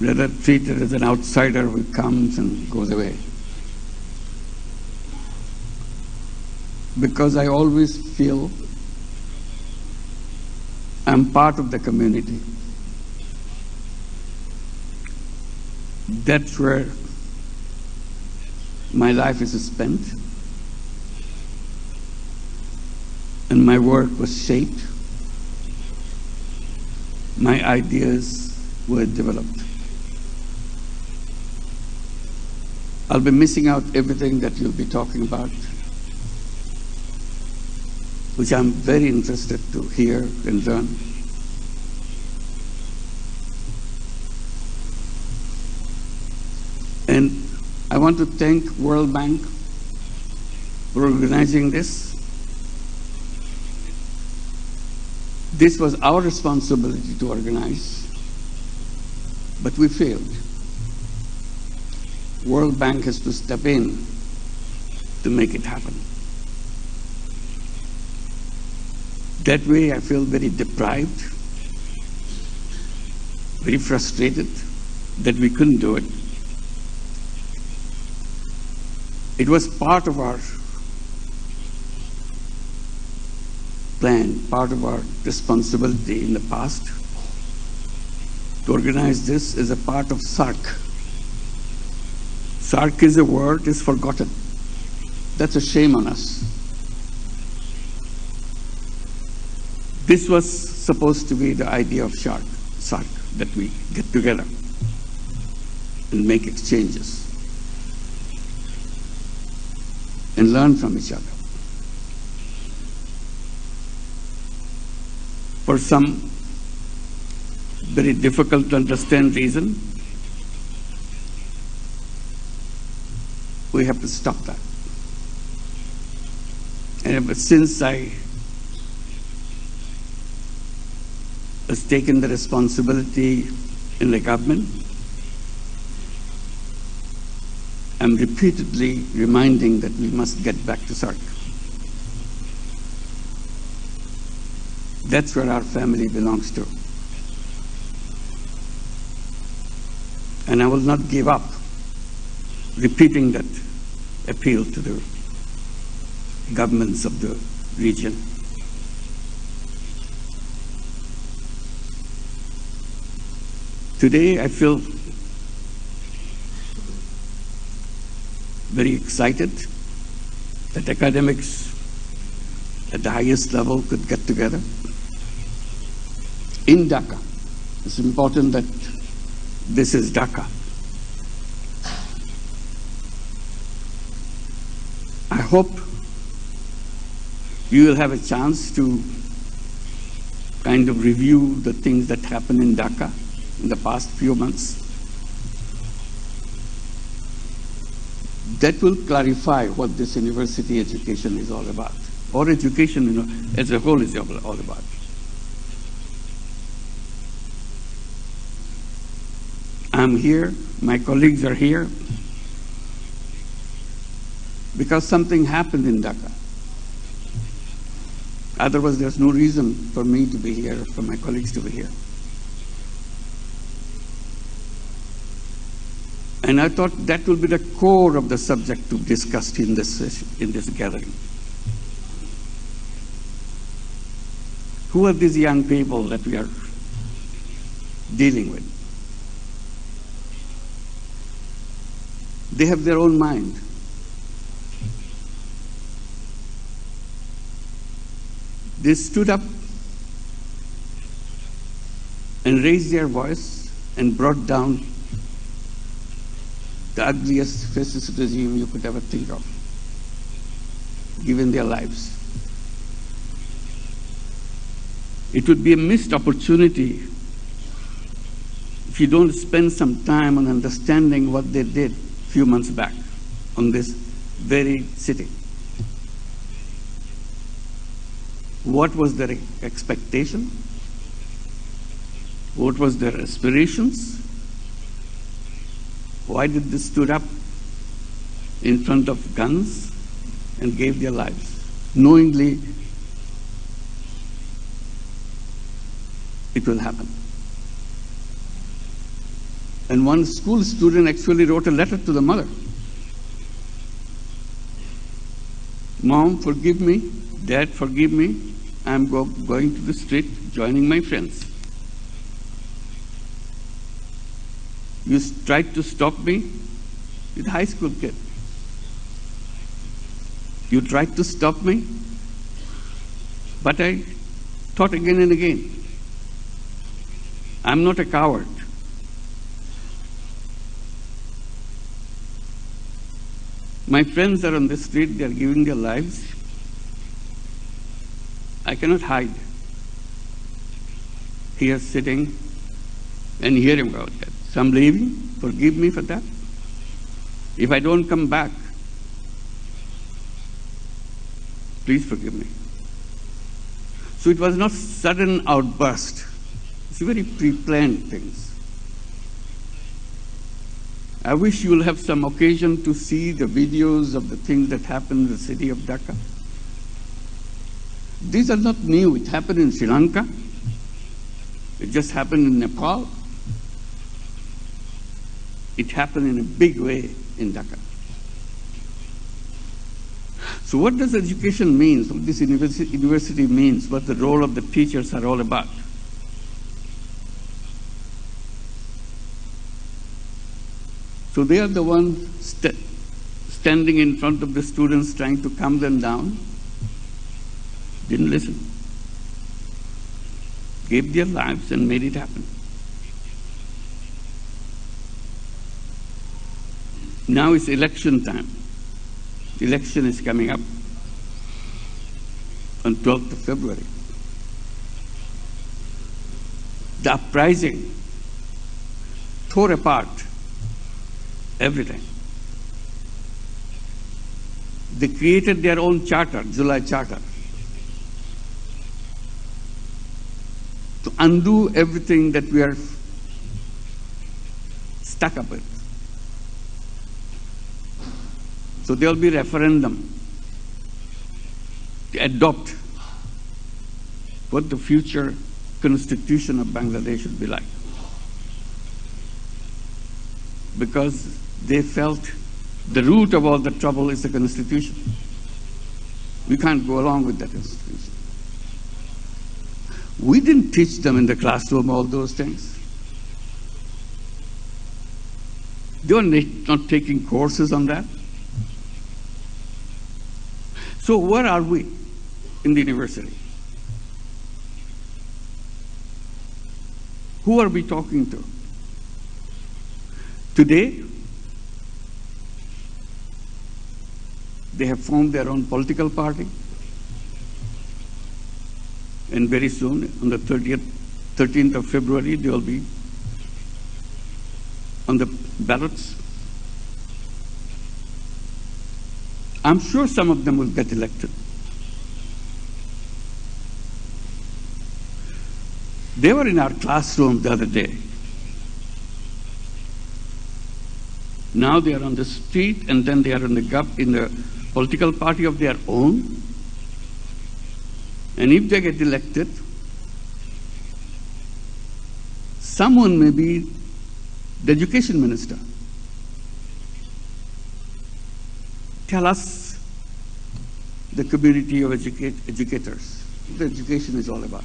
rather treated as an outsider who comes and goes away. Because I always feel I'm part of the community. That's where my life is spent, and my work was shaped. My ideas were developed. I'll be missing out everything that you'll be talking about, which I'm very interested to hear and learn. And I want to thank World Bank for organizing this. This was our responsibility to organize, but we failed. World Bank has to step in to make it happen. That way I feel very deprived, very frustrated that we couldn't do it. It was part of our plan, part of our responsibility in the past to organize this as a part of SARC. SARC is a word, is forgotten. That's a shame on us. This was supposed to be the idea of SARC, that we get together and make exchanges and learn from each other. For some very difficult to understand reason, we have to stop that. And ever since I has taken the responsibility in the government, I'm repeatedly reminding that we must get back to SARC. That's where our family belongs to. And I will not give up repeating that appeal to the governments of the region. Today I feel very excited that academics at the highest level could get together in Dhaka. It's important that this is Dhaka. I hope you will have a chance to kind of review the things that happened in Dhaka in the past few months. That will clarify what this university education is all about, or education as a whole is all about. I'm here, my colleagues are here, because something happened in Dhaka. Otherwise, there's no reason for me to be here, for my colleagues to be here. And I thought that will be the core of the subject to discuss in this session, in this gathering. Who are these young people that we are dealing with? They have their own mind. They stood up and raised their voice and brought down the ugliest fascist regime you could ever think of, given their lives. It would be a missed opportunity if you don't spend some time on understanding what they did a few months back on this very city. What was their expectation? What was their aspirations? Why did they stood up in front of guns and gave their lives, knowingly it will happen? And one school student actually wrote a letter to the mother. Mom, forgive me. Dad, forgive me. I'm going to the street, joining my friends. You tried to stop me with high school kid. You tried to stop me, but I thought again and again. I'm not a coward. My friends are on the street, they are giving their lives. I cannot hide here sitting and hearing about that. So I'm leaving. Forgive me for that. If I don't come back, please forgive me. So it was not sudden outburst. It's very pre-planned things. I wish you will have some occasion to see the videos of the things that happened in the city of Dhaka. These are not new. It happened in Sri Lanka. It just happened in Nepal. It happened in a big way in Dhaka. So what does education mean? What this university means? What the role of the teachers are all about? So they are the ones standing in front of the students trying to calm them down. Didn't listen. Gave their lives and made it happen. Now it's election time. The election is coming up on 12th of February. The uprising tore apart everything. They created their own charter, July Charter, to undo everything that we are stuck up with. So there will be referendum to adopt what the future constitution of Bangladesh should be like. Because they felt the root of all the trouble is the constitution. We can't go along with that constitution. We didn't teach them in the classroom all those things. They were not taking courses on that. So where are we in the university? Who are we talking to? Today, they have formed their own political party. And very soon, on the 13th of February, they will be on the ballots. I'm sure some of them will get elected. They were in our classroom the other day. Now they are on the street, and then they are in the political party of their own. And if they get elected, someone may be the education minister. Tell us, the community of educators, what education is all about.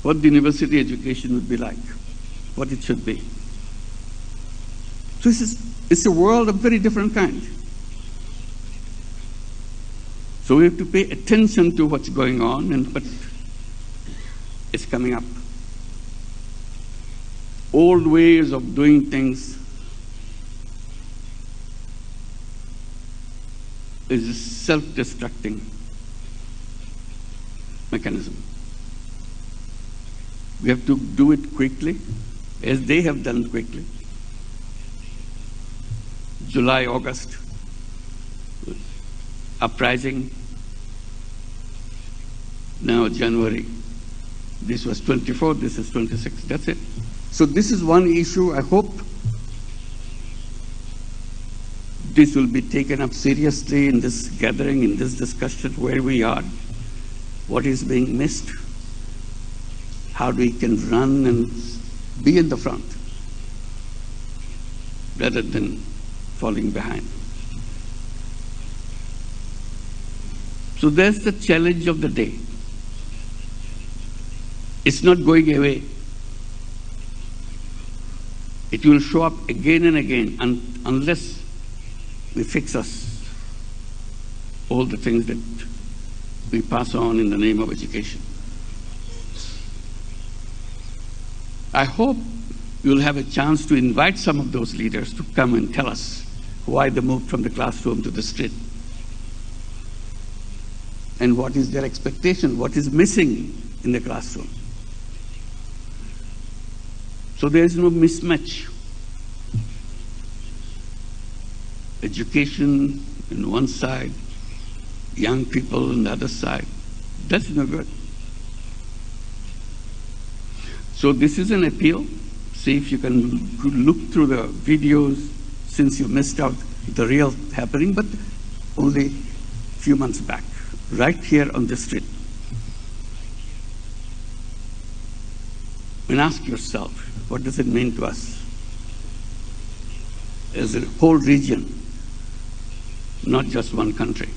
What the university education would be like, what it should be. So it's a world of very different kind. So we have to pay attention to what's going on and what is coming up. Old ways of doing things is a self-destructing mechanism. We have to do it quickly, as they have done quickly. July, August, uprising. Now January. This was 24, this is 26, that's it. So this is one issue. I hope this will be taken up seriously in this gathering, in this discussion, where we are, what is being missed, how we can run and Be in the front rather than falling behind. So that's the challenge of the day. It's not going away. It will show up again and again unless we fix all the things that we pass on in the name of education. I hope you'll have a chance to invite some of those leaders to come and tell us why they moved from the classroom to the street. And what is their expectation? What is missing in the classroom? So there is no mismatch. Education on one side, young people on the other side. That's no good. So this is an appeal. See if you can look through the videos since you missed out the real happening, but only a few months back, right here on the street. And ask yourself, what does it mean to us as a whole region, not just one country?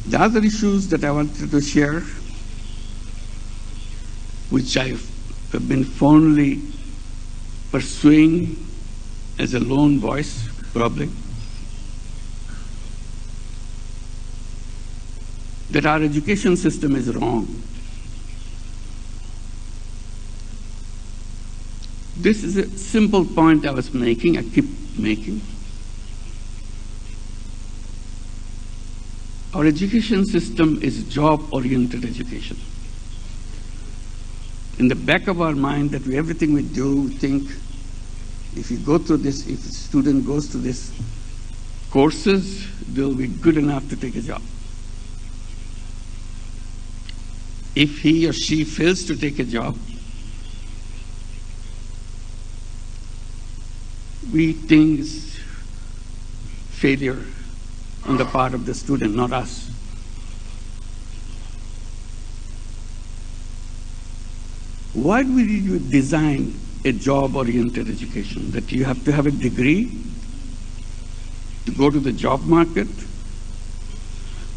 The other issues that I wanted to share, which I have been fondly pursuing as a lone voice, probably, that our education system is wrong. This is a simple point I was making, I keep making. Our education system is job-oriented education. In the back of our mind, that everything we do, we think, if you go through this, if a student goes through this courses, they'll be good enough to take a job. If he or she fails to take a job, we think it's failure on the part of the student, not us. Why do we design a job-oriented education? That you have to have a degree to go to the job market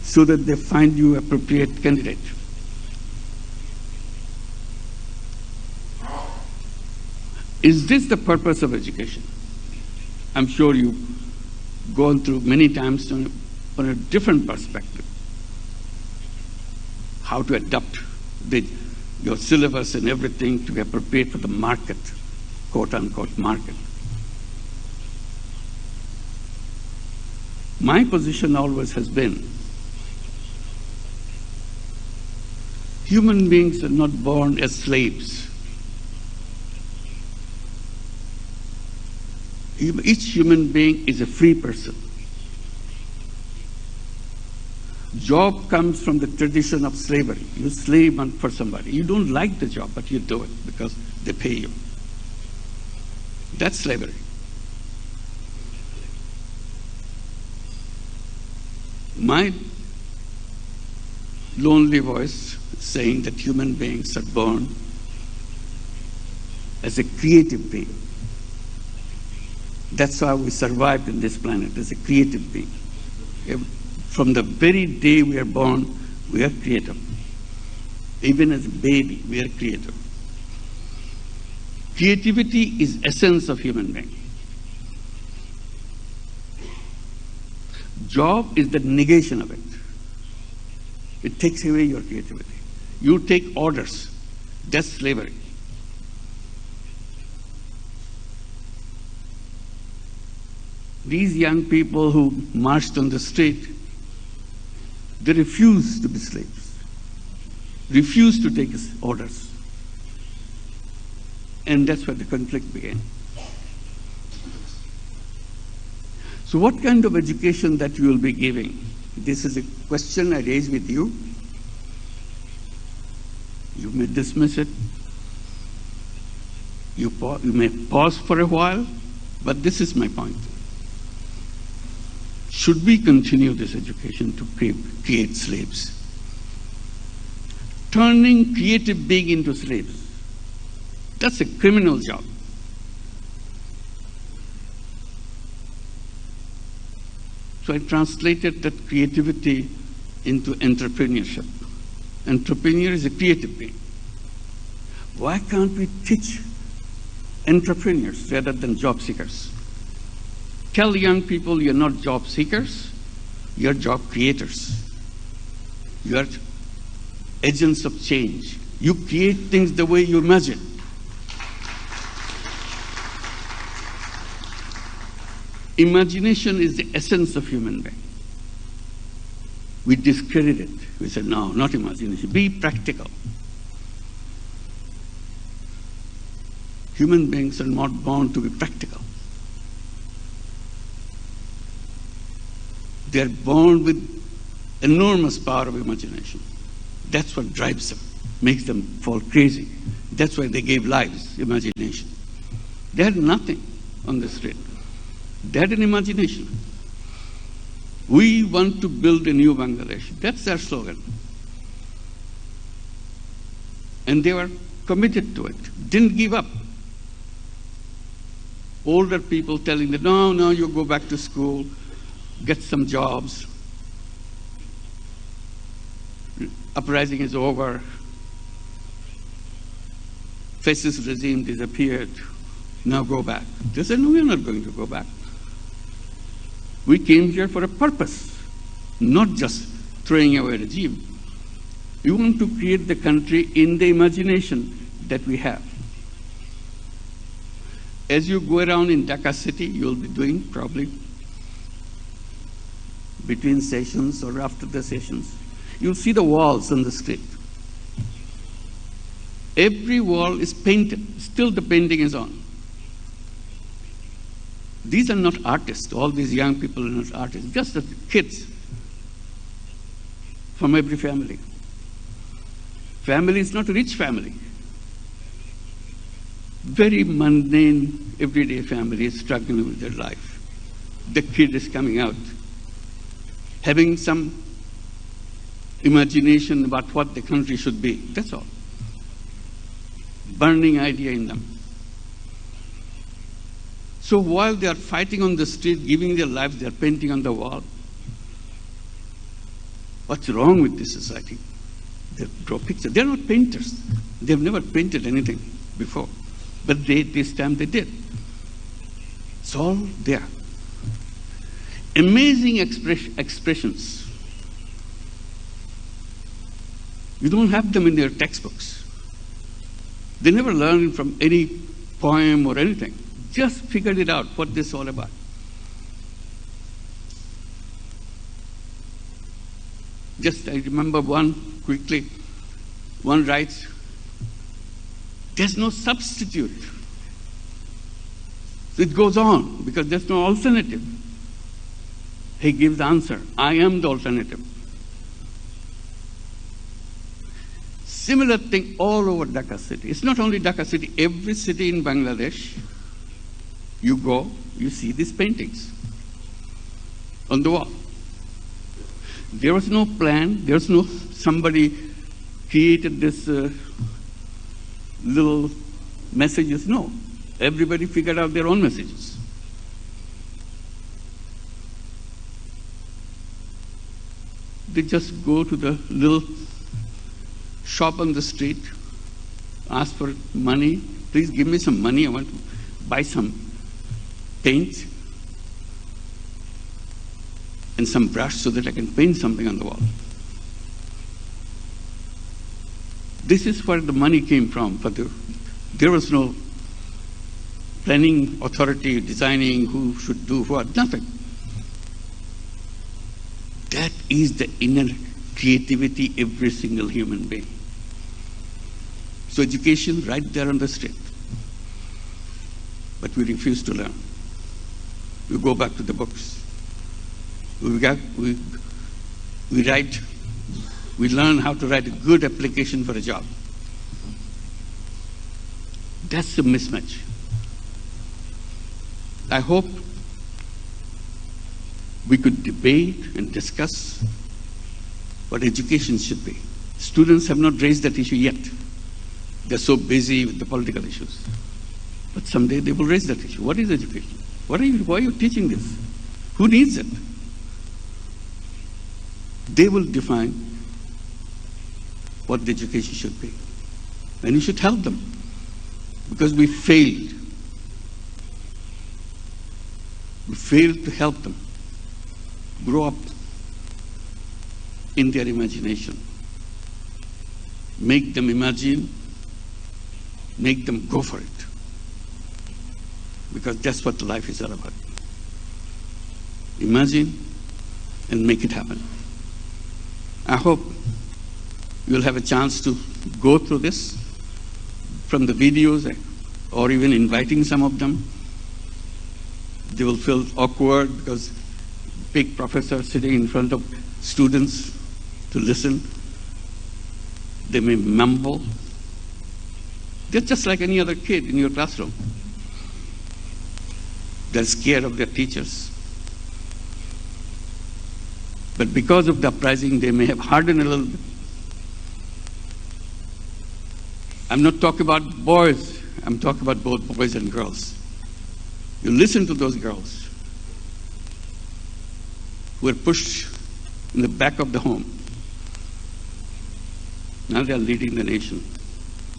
so that they find you appropriate candidate. Is this the purpose of education? I'm sure you've gone through many times on a different perspective. How to adapt your syllabus and everything to be appropriate for the market, quote unquote market. My position always has been, human beings are not born as slaves. Each human being is a free person. Job comes from the tradition of slavery. You slave for somebody. You don't like the job, but you do it because they pay you. That's slavery. My lonely voice saying that human beings are born as a creative being. That's how we survived in this planet, as a creative being. From the very day we are born, we are creative. Even as a baby, we are creative. Creativity is essence of human being. Job is the negation of it. It takes away your creativity. You take orders. That's slavery. These young people who marched on the street, they refused to be slaves, refused to take orders. And that's where the conflict began. So what kind of education that you will be giving? This is a question I raise with you. You may dismiss it. You may pause for a while, but this is my point. Should we continue this education to create slaves? Turning creative being into slaves. That's a criminal job. So I translated that creativity into entrepreneurship. Entrepreneur is a creative being. Why can't we teach entrepreneurs rather than job seekers? Tell young people you're not job seekers, you're job creators. You're agents of change. You create things the way you imagine. Imagination is the essence of human being. We discredit it. We say, no, not imagination. Be practical. Human beings are not born to be practical. They are born with enormous power of imagination. That's what drives them, makes them fall crazy. That's why they gave lives, imagination. They had nothing on the street. They had an imagination. We want to build a new Bangladesh. That's their slogan. And they were committed to it, didn't give up. Older people telling them, no, you go back to school, get some jobs. Uprising is over. Fascist regime disappeared. Now go back. They said, no, we're not going to go back. We came here for a purpose, not just throwing away a regime. We want to create the country in the imagination that we have. As you go around in Dhaka city, you'll be doing probably between sessions or after the sessions, you'll see the walls on the street. Every wall is painted. Still the painting is on. These are not artists. All these young people are not artists. Just the kids from every family. Family is not a rich family. Very mundane, everyday family is struggling with their life. The kid is coming out, having some imagination about what the country should be. That's all. Burning idea in them. So while they are fighting on the street, giving their lives, they are painting on the wall. What's wrong with this society? They draw pictures. They're not painters. They've never painted anything before. But this time they did. It's all there. Amazing expressions. You don't have them in their textbooks. They never learned from any poem or anything. Just figured it out, what this is all about. Just, I remember one quickly. One writes, there's no substitute. So it goes on, because there's no alternative. He gives the answer, I am the alternative. Similar thing all over Dhaka city. It's not only Dhaka city, every city in Bangladesh, you go, you see these paintings on the wall. There was no plan, there was no, somebody created this little messages, no. Everybody figured out their own messages. They just go to the little shop on the street, ask for money, please give me some money, I want to buy some paint and some brush so that I can paint something on the wall. This is where the money came from. There was no planning authority designing who should do what, nothing. That is the inner creativity every single human being. So education right there on the street. But we refuse to learn. We go back to the books. We write, we learn how to write a good application for a job. That's a mismatch. I hope we could debate and discuss what education should be. Students have not raised that issue yet. They're so busy with the political issues. But someday they will raise that issue. What is education? Why are you teaching this? Who needs it? They will define what the education should be. And you should help them. Because we failed. We failed to help them grow up in their imagination. Make them imagine, make them go for it. Because that's what life is all about. Imagine and make it happen. I hope you'll have a chance to go through this from the videos or even inviting some of them. They will feel awkward because big professor sitting in front of students to listen. They may mumble. They're just like any other kid in your classroom. They're scared of their teachers. But because of the uprising, they may have hardened a little bit. I'm not talking about boys. I'm talking about both boys and girls. You listen to those girls who were pushed in the back of the home. Now they are leading the nation.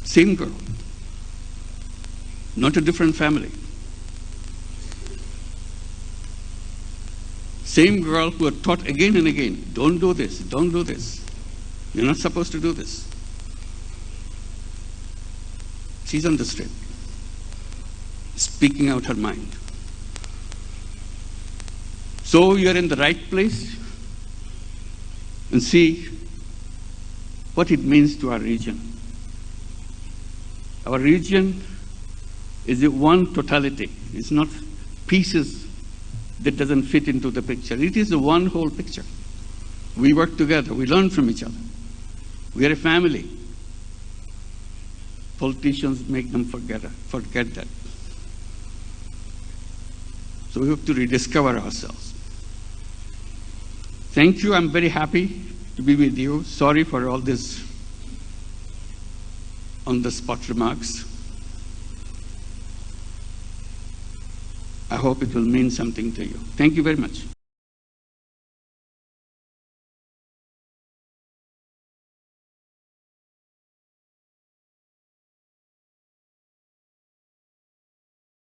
Same girl. Not a different family. Same girl who are taught again and again, don't do this, don't do this. You're not supposed to do this. She's on the street, speaking out her mind. So you're in the right place and see what it means to our region. Our region is a one totality. It's not pieces that doesn't fit into the picture. It is a one whole picture. We work together. We learn from each other. We are a family. Politicians make them forget that. So we have to rediscover ourselves. Thank you. I'm very happy to be with you. Sorry for all this on-the-spot remarks. I hope it will mean something to you. Thank you very much.